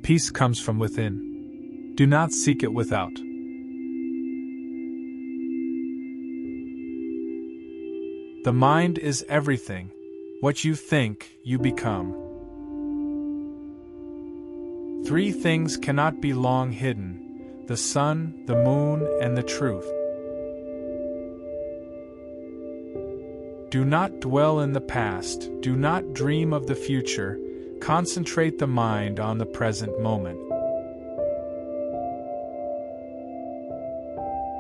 Peace comes from within. Do not seek it without. The mind is everything. What you think, you become. 3 things cannot be long hidden: the sun, the moon, and the truth. Do not dwell in the past, do not dream of the future, concentrate the mind on the present moment.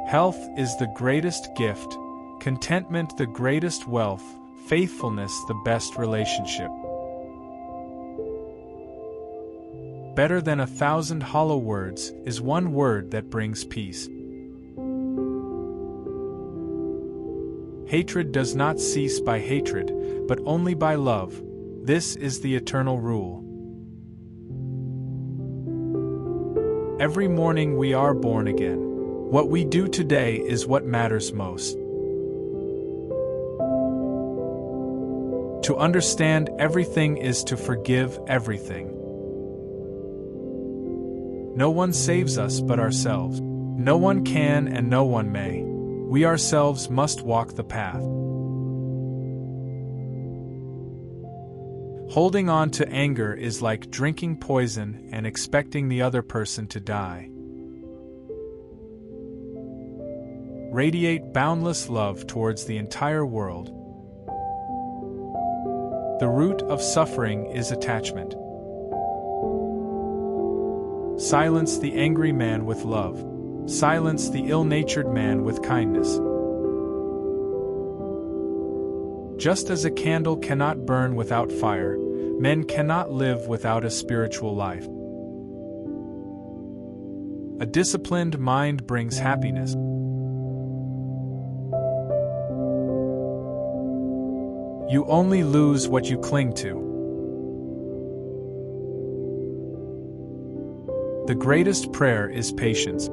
Health is the greatest gift, contentment the greatest wealth, faithfulness the best relationship. Better than 1,000 hollow words is one word that brings peace. Hatred does not cease by hatred, but only by love. This is the eternal rule. Every morning we are born again. What we do today is what matters most. To understand everything is to forgive everything. No one saves us but ourselves. No one can and no one may. We ourselves must walk the path. Holding on to anger is like drinking poison and expecting the other person to die. Radiate boundless love towards the entire world. The root of suffering is attachment. Silence the angry man with love. Silence the ill-natured man with kindness. Just as a candle cannot burn without fire, men cannot live without a spiritual life. A disciplined mind brings happiness. You only lose what you cling to. The greatest prayer is patience.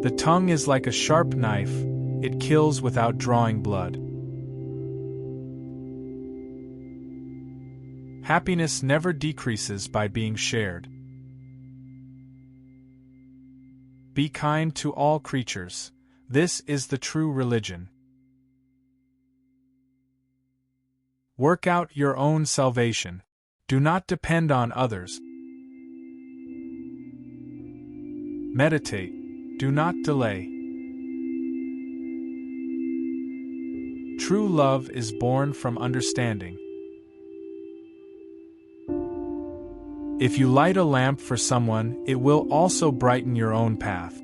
The tongue is like a sharp knife, it kills without drawing blood. Happiness never decreases by being shared. Be kind to all creatures. This is the true religion. Work out your own salvation. Do not depend on others. Meditate. Do not delay. True love is born from understanding. If you light a lamp for someone, it will also brighten your own path.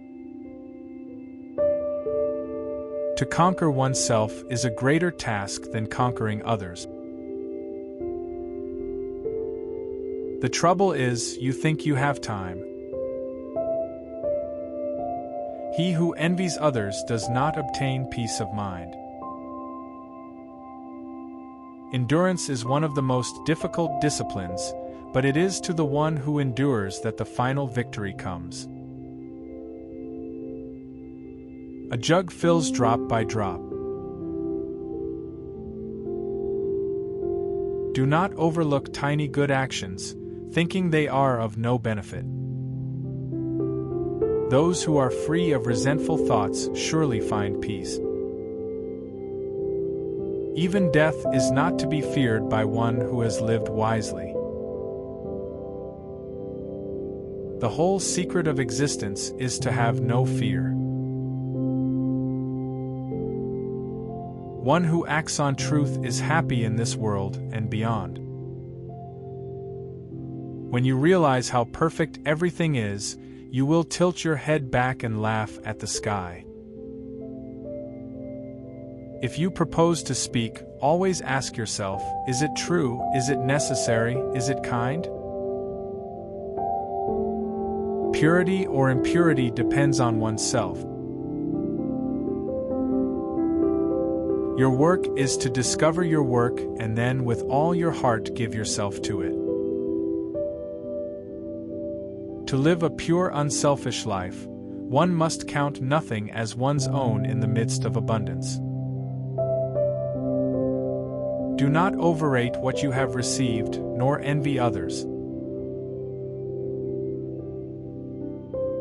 To conquer oneself is a greater task than conquering others. The trouble is, you think you have time. He who envies others does not obtain peace of mind. Endurance is one of the most difficult disciplines, but it is to the one who endures that the final victory comes. A jug fills drop by drop. Do not overlook tiny good actions, thinking they are of no benefit. Those who are free of resentful thoughts surely find peace. Even death is not to be feared by one who has lived wisely. The whole secret of existence is to have no fear. One who acts on truth is happy in this world and beyond. When you realize how perfect everything is, you will tilt your head back and laugh at the sky. If you propose to speak, always ask yourself, is it true, is it necessary, is it kind? Purity or impurity depends on oneself. Your work is to discover your work and then with all your heart give yourself to it. To live a pure, unselfish life, one must count nothing as one's own in the midst of abundance. Do not overrate what you have received, nor envy others.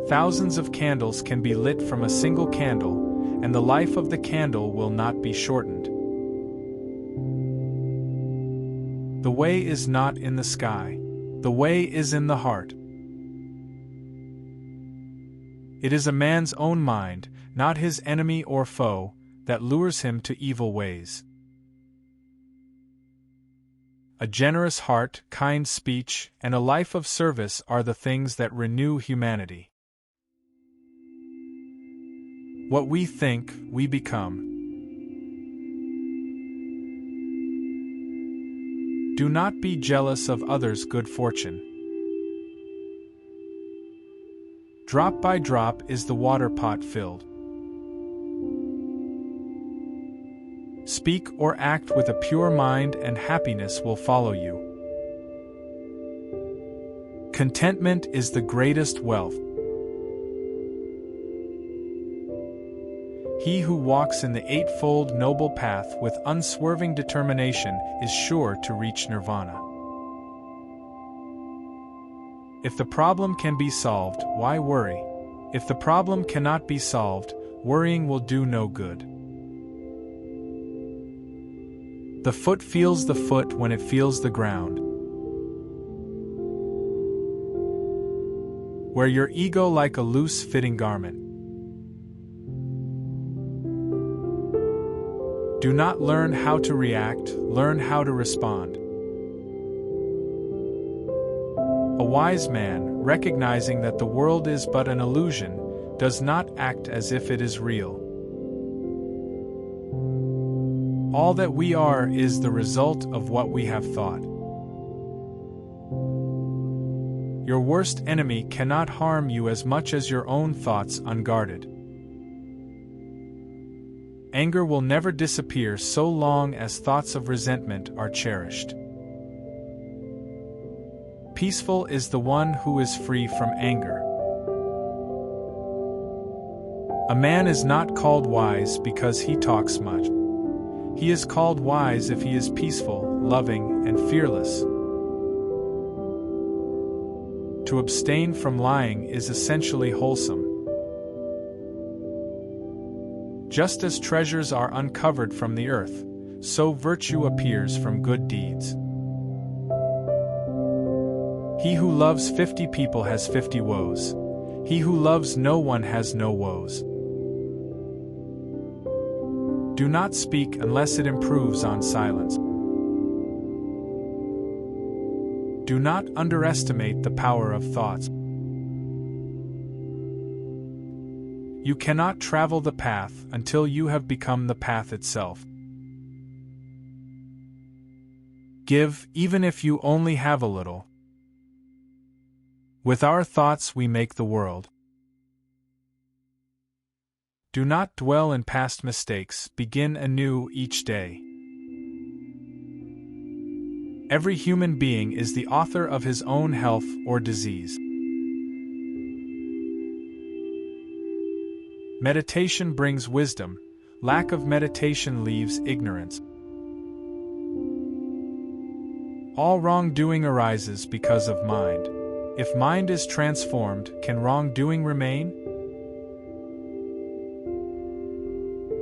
Thousands of candles can be lit from a single candle, and the life of the candle will not be shortened. The way is not in the sky. The way is in the heart. It is a man's own mind, not his enemy or foe, that lures him to evil ways. A generous heart, kind speech, and a life of service are the things that renew humanity. What we think, we become. Do not be jealous of others' good fortune. Drop by drop is the water pot filled. Speak or act with a pure mind and happiness will follow you. Contentment is the greatest wealth. He who walks in the eightfold noble path with unswerving determination is sure to reach nirvana. If the problem can be solved, why worry? If the problem cannot be solved, worrying will do no good. The foot feels the foot when it feels the ground. Wear your ego like a loose-fitting garment. Do not learn how to react, learn how to respond. A wise man, recognizing that the world is but an illusion, does not act as if it is real. All that we are is the result of what we have thought. Your worst enemy cannot harm you as much as your own thoughts unguarded. Anger will never disappear so long as thoughts of resentment are cherished. Peaceful is the one who is free from anger. A man is not called wise because he talks much. He is called wise if he is peaceful, loving, and fearless. To abstain from lying is essentially wholesome. Just as treasures are uncovered from the earth, so virtue appears from good deeds. He who loves 50 people has 50 woes. He who loves no one has no woes. Do not speak unless it improves on silence. Do not underestimate the power of thoughts. You cannot travel the path until you have become the path itself. Give, even if you only have a little. With our thoughts we make the world. Do not dwell in past mistakes, begin anew each day. Every human being is the author of his own health or disease. Meditation brings wisdom, lack of meditation leaves ignorance. All wrongdoing arises because of mind. If mind is transformed, can wrongdoing remain?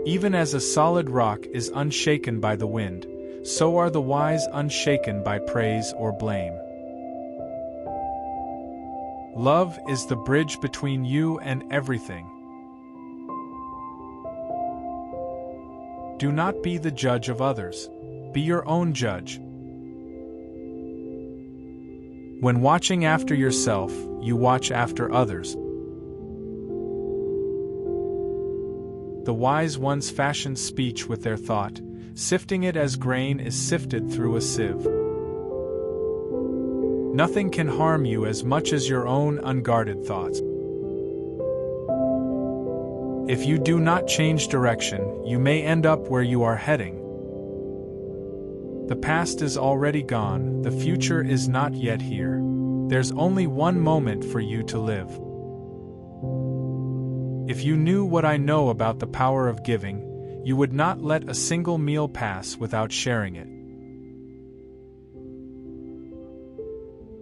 Even as a solid rock is unshaken by the wind, so are the wise unshaken by praise or blame. Love is the bridge between you and everything. Do not be the judge of others. Be your own judge. When watching after yourself, you watch after others. The wise ones fashion speech with their thought, sifting it as grain is sifted through a sieve. Nothing can harm you as much as your own unguarded thoughts. If you do not change direction, you may end up where you are heading. The past is already gone, the future is not yet here. There's only one moment for you to live. If you knew what I know about the power of giving, you would not let a single meal pass without sharing it.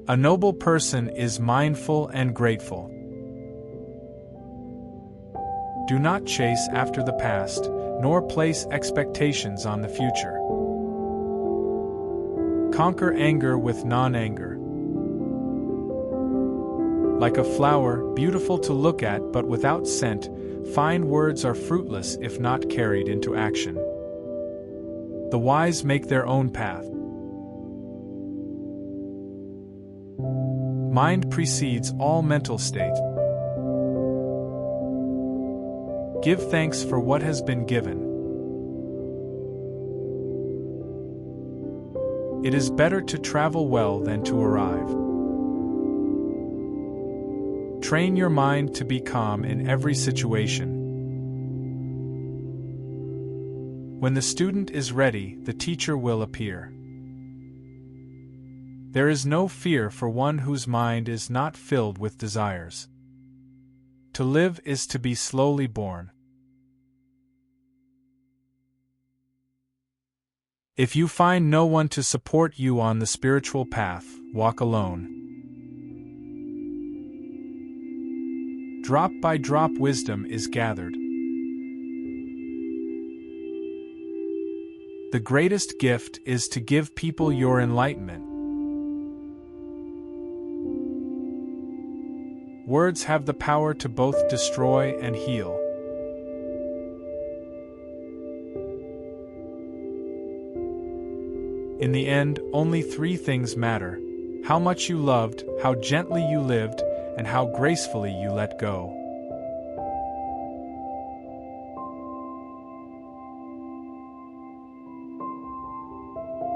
A noble person is mindful and grateful. Do not chase after the past, nor place expectations on the future. Conquer anger with non-anger. Like a flower, beautiful to look at but without scent, fine words are fruitless if not carried into action. The wise make their own path. Mind precedes all mental state. Give thanks for what has been given. It is better to travel well than to arrive. Train your mind to be calm in every situation. When the student is ready, the teacher will appear. There is no fear for one whose mind is not filled with desires. To live is to be slowly born. If you find no one to support you on the spiritual path, walk alone. Drop by drop wisdom is gathered. The greatest gift is to give people your enlightenment. Words have the power to both destroy and heal. In the end, only three things matter: how much you loved, how gently you lived, and how gracefully you let go.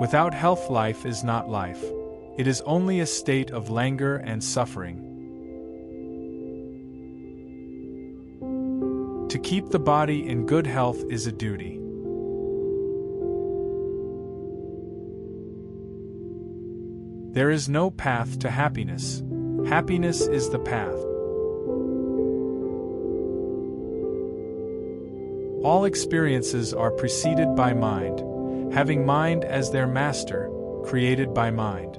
Without health, life is not life. It is only a state of languor and suffering. To keep the body in good health is a duty. There is no path to happiness. Happiness is the path. All experiences are preceded by mind, having mind as their master, created by mind.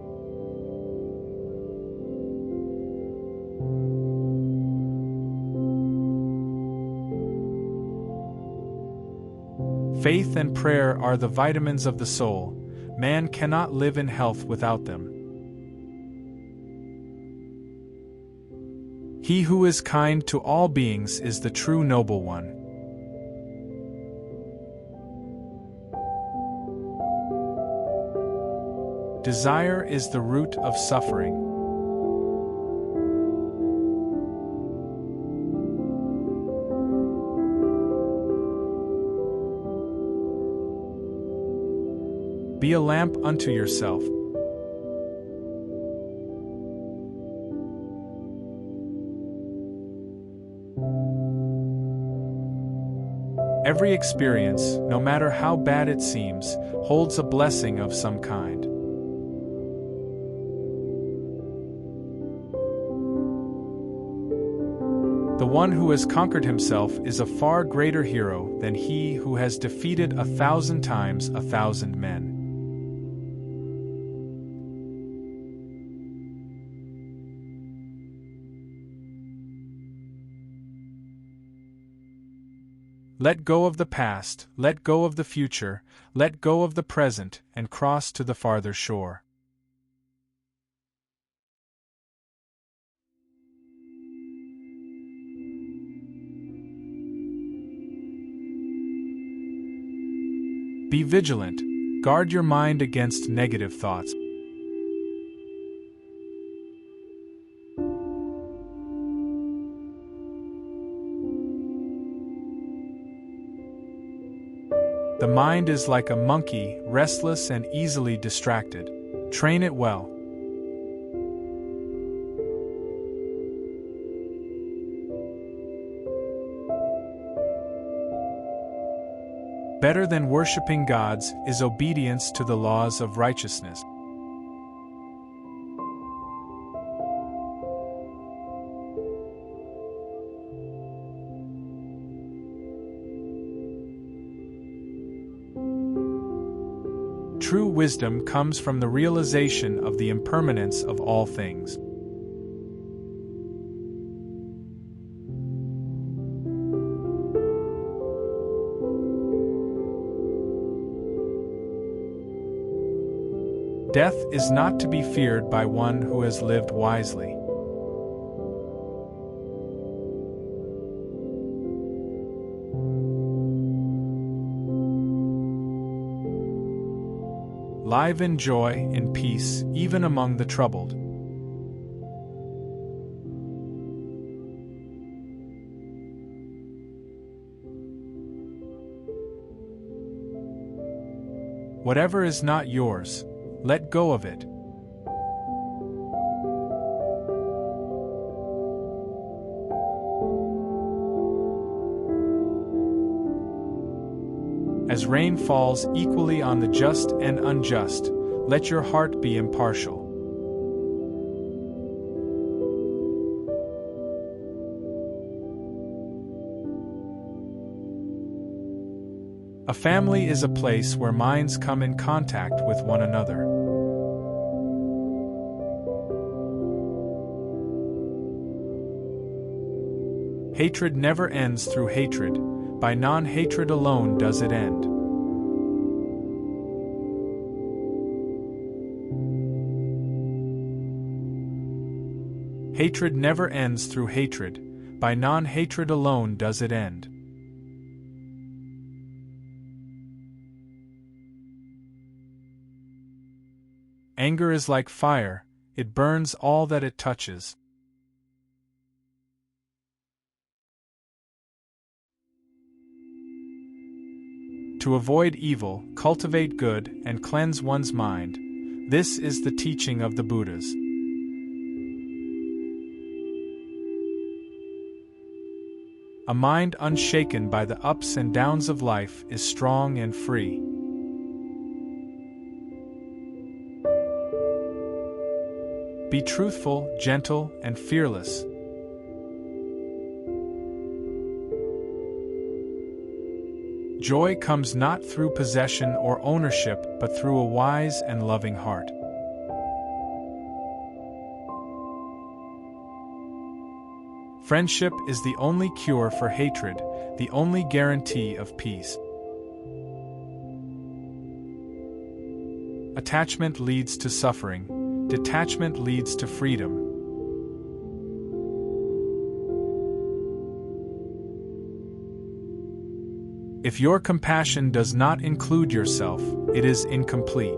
Faith and prayer are the vitamins of the soul. Man cannot live in health without them. He who is kind to all beings is the true noble one. Desire is the root of suffering. Be a lamp unto yourself. Every experience, no matter how bad it seems, holds a blessing of some kind. The one who has conquered himself is a far greater hero than he who has defeated 1,000 times 1,000 men. Let go of the past, let go of the future, let go of the present, and cross to the farther shore. Be vigilant. Guard your mind against negative thoughts. The mind is like a monkey, restless and easily distracted. Train it well. Better than worshipping gods is obedience to the laws of righteousness. True wisdom comes from the realization of the impermanence of all things. Death is not to be feared by one who has lived wisely. Live in joy, in peace, even among the troubled. Whatever is not yours, let go of it. As rain falls equally on the just and unjust, let your heart be impartial. A family is a place where minds come in contact with one another. Hatred never ends through hatred. By non-hatred alone does it end. Hatred never ends through hatred. By non-hatred alone does it end. Anger is like fire, it burns all that it touches. To avoid evil, cultivate good, and cleanse one's mind. This is the teaching of the Buddhas. A mind unshaken by the ups and downs of life is strong and free. Be truthful, gentle, and fearless. Joy comes not through possession or ownership, but through a wise and loving heart. Friendship is the only cure for hatred, the only guarantee of peace. Attachment leads to suffering, detachment leads to freedom. If your compassion does not include yourself, it is incomplete.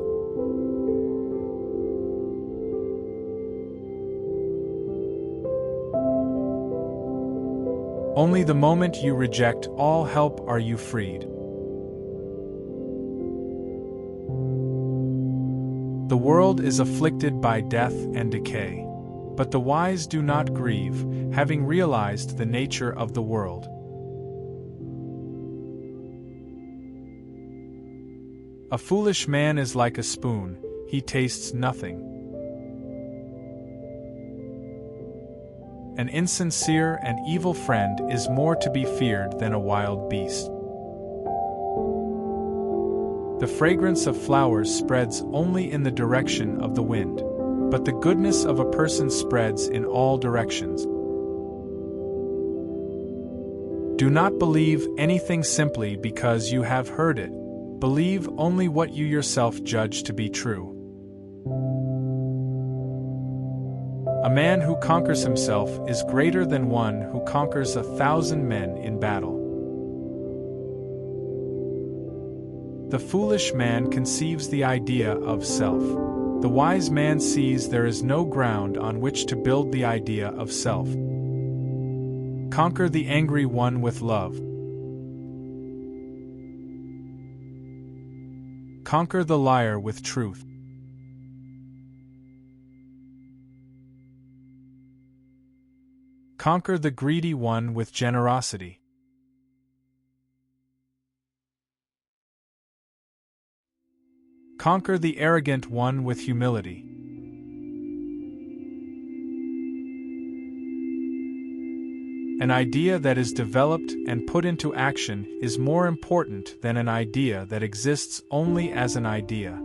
Only the moment you reject all help are you freed. The world is afflicted by death and decay, but the wise do not grieve, having realized the nature of the world. A foolish man is like a spoon, he tastes nothing. An insincere and evil friend is more to be feared than a wild beast. The fragrance of flowers spreads only in the direction of the wind, but the goodness of a person spreads in all directions. Do not believe anything simply because you have heard it. Believe only what you yourself judge to be true. A man who conquers himself is greater than one who conquers 1,000 men in battle. The foolish man conceives the idea of self. The wise man sees there is no ground on which to build the idea of self. Conquer the angry one with love. Conquer the liar with truth. Conquer the greedy one with generosity. Conquer the arrogant one with humility. An idea that is developed and put into action is more important than an idea that exists only as an idea.